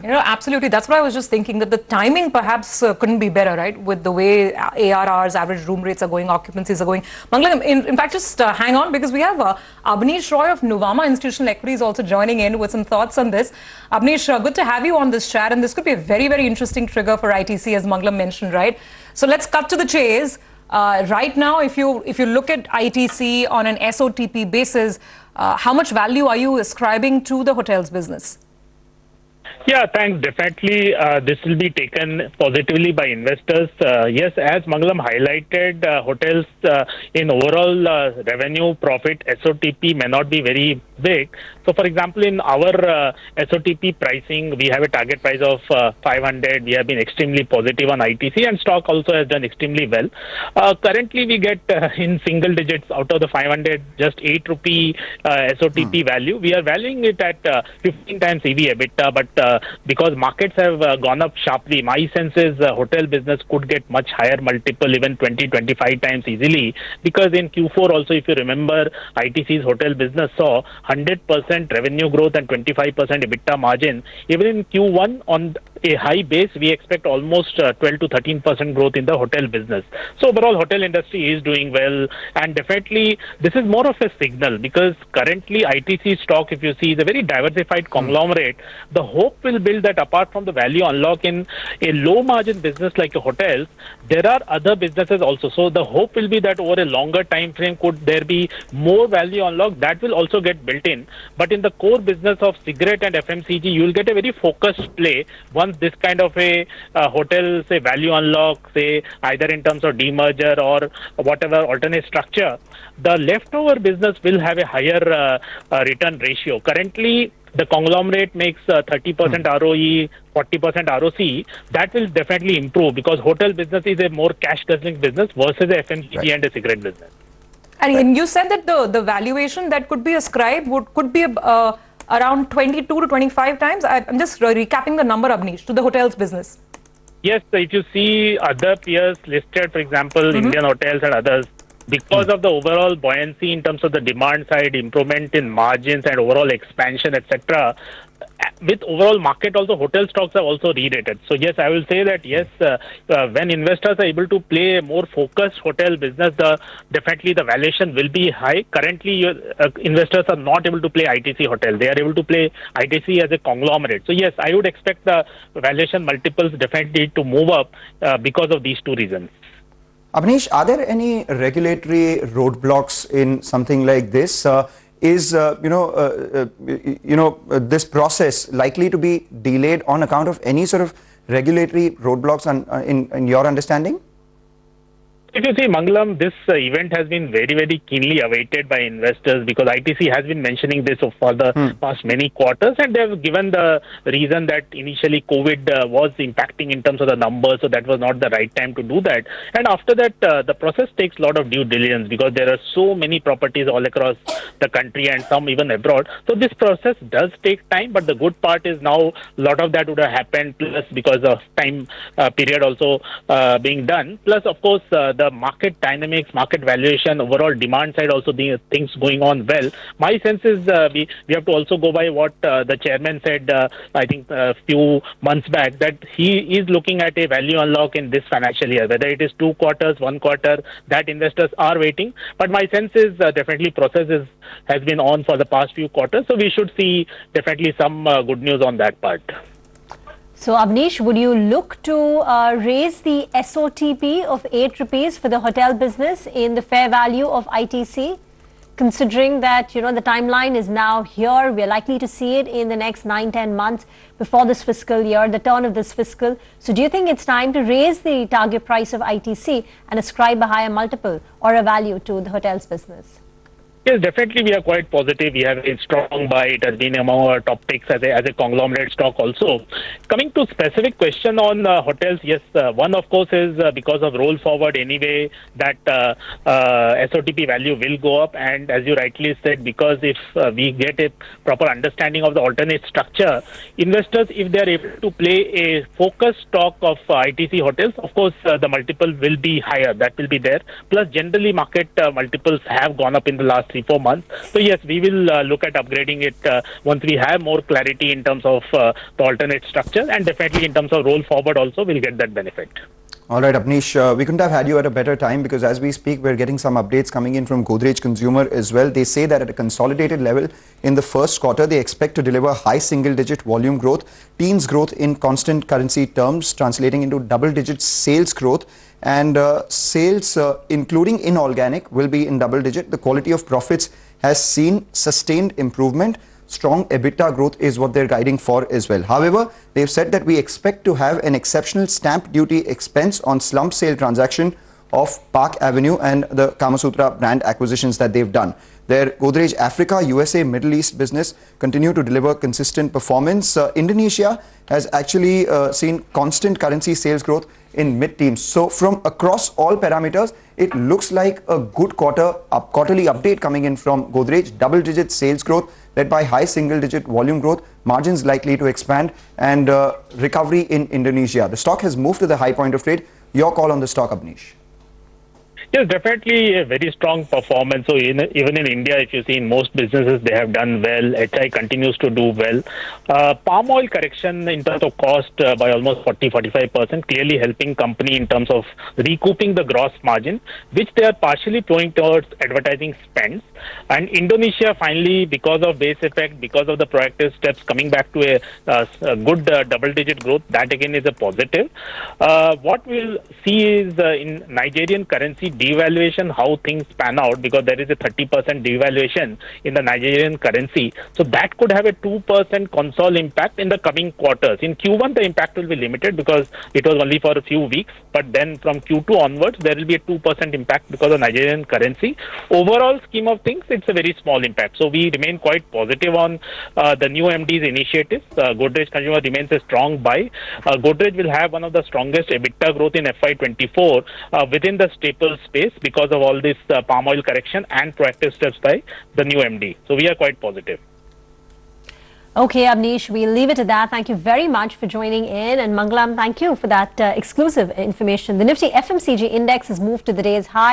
Absolutely. That's what I was just thinking, that the timing perhaps couldn't be better, right? With the way ARRs, average room rates are going, occupancies are going. Mangalam, in fact, just hang on, because we have Abneesh Roy of Nuvama Inst Equities also joining in with some thoughts on this. Abneesh, good to have you on this chat, and this could be a very, very interesting trigger for ITC, as Mangalam mentioned, right? So let's cut to the chase. Right now, if you look at ITC on an SOTP basis, how much value are you ascribing to the hotels business? Yeah, thanks. Definitely, this will be taken positively by investors. Yes, as Mangalam highlighted, hotels in overall revenue, profit, SOTP may not be very big. So, for example, in our SOTP pricing, we have a target price of 500. We have been extremely positive on ITC, and stock also has done extremely well. Currently, we get in single digits out of the 500, just 8 rupee SOTP value. We are valuing it at 15 times EV EBITDA, but because markets have gone up sharply, my sense is hotel business could get much higher multiple, even 20-25 times easily, because in Q4 also, if you remember, ITC's hotel business saw 100% revenue growth and 25% EBITDA margin. Even in Q1 on a high base, we expect almost 12 to 13% growth in the hotel business. So overall, hotel industry is doing well, and definitely this is more of a signal, because currently ITC stock, if you see, is a very diversified conglomerate. The hope will build that apart from the value unlock in a low margin business like a hotels, there are other businesses also. So the hope will be that over a longer time frame, could there be more value unlock that will also get built in. But in the core business of cigarette and FMCG, you will get a very focused play once this kind of a hotel, say, value unlock, say, either in terms of demerger or whatever alternate structure, the leftover business will have a higher return ratio. Currently, the conglomerate makes 30% ROE, 40% ROC. That will definitely improve, because hotel business is a more cash guzzling business versus a FMCG and a cigarette business. And you said that the valuation that could be ascribed could be around 22 to 25 times. I'm just recapping the number, Abneesh, to the hotels business. Yes, if you see other peers listed, for example, Indian Hotels and others, because of the overall buoyancy in terms of the demand side, improvement in margins and overall expansion, etc., with overall market also, hotel stocks are also re-rated. So yes, I will say that yes, when investors are able to play a more focused hotel business, definitely the valuation will be high. Currently, investors are not able to play ITC hotel. They are able to play ITC as a conglomerate. So yes, I would expect the valuation multiples definitely to move up because of these two reasons. Abneesh, are there any regulatory roadblocks in something like this? Is this process likely to be delayed on account of any sort of regulatory roadblocks in your understanding? If you see, Mangalam, this event has been very, very keenly awaited by investors, because ITC has been mentioning this for the past many quarters, and they have given the reason that initially COVID was impacting in terms of the numbers, so that was not the right time to do that. And after that, the process takes a lot of due diligence, because there are so many properties all across the country and some even abroad. So this process does take time, but the good part is now a lot of that would have happened, plus because of time period also being done, plus of course the market dynamics, market valuation, overall demand side also, the things going on well. My sense is we have to also go by what the chairman said, I think a few months back, that he is looking at a value unlock in this financial year. Whether it is 2 quarters, 1 quarter, that investors are waiting. But my sense is definitely process has been on for the past few quarters. So we should see definitely some good news on that part. So, Abneesh, would you look to raise the SOTP of 8 rupees for the hotel business in the fair value of ITC, considering that, the timeline is now here? We're likely to see it in the next 9-10 months before this fiscal year, the turn of this fiscal. So do you think it's time to raise the target price of ITC and ascribe a higher multiple or a value to the hotels business? Yes, definitely we are quite positive. We have a strong buy. It has been among our top picks as a conglomerate stock also. Coming to specific question on hotels, yes, one of course is because of roll forward anyway, that SOTP value will go up. And as you rightly said, because if we get a proper understanding of the alternate structure, investors, if they are able to play a focused stock of ITC hotels, of course the multiple will be higher. That will be there. Plus generally market multiples have gone up in the last last 3-4 months. So yes, we will look at upgrading it once we have more clarity in terms of the alternate structure, and definitely in terms of roll forward also we'll get that benefit. All right, Abneesh, we couldn't have had you at a better time, because as we speak, we're getting some updates coming in from Godrej Consumer as well. They say that at a consolidated level in the first quarter, they expect to deliver high single-digit volume growth, teens growth in constant currency terms, translating into double-digit sales growth, and sales, including inorganic, will be in double-digit. The quality of profits has seen sustained improvement. Strong EBITDA growth is what they're guiding for as well. However, they've said that we expect to have an exceptional stamp duty expense on slump sale transaction of Park Avenue and the Kamasutra brand acquisitions that they've done. Their Godrej Africa, USA, Middle East business continue to deliver consistent performance. Indonesia has actually seen constant currency sales growth in mid-teens. So from across all parameters, it looks like a good quarterly update coming in from Godrej. Double-digit sales growth led by high single-digit volume growth, margins likely to expand, and recovery in Indonesia. The stock has moved to the high point of trade. Your call on the stock, Abneesh. Yes, definitely a very strong performance. So even in India, if you see in most businesses, they have done well. HI continues to do well. Palm oil correction in terms of cost by almost 40-45%, clearly helping company in terms of recouping the gross margin, which they are partially throwing towards advertising spends. And Indonesia finally, because of base effect, because of the proactive steps, coming back to a good double-digit growth. That again is a positive. What we'll see is in Nigerian currency devaluation, how things pan out, because there is a 30% devaluation in the Nigerian currency. So that could have a 2% console impact in the coming quarters. In Q1, the impact will be limited because it was only for a few weeks. But then from Q2 onwards, there will be a 2% impact because of Nigerian currency. Overall scheme of things, it's a very small impact. So we remain quite positive on the new MD's initiatives. Godrej Consumer remains a strong buy. Godrej will have one of the strongest EBITDA growth in FY24 within the staples space because of all this palm oil correction and proactive steps by the new MD. So we are quite positive. Okay, Abneesh, we'll leave it at that. Thank you very much for joining in. And Mangalam, thank you for that exclusive information. The Nifty FMCG index has moved to the day's high.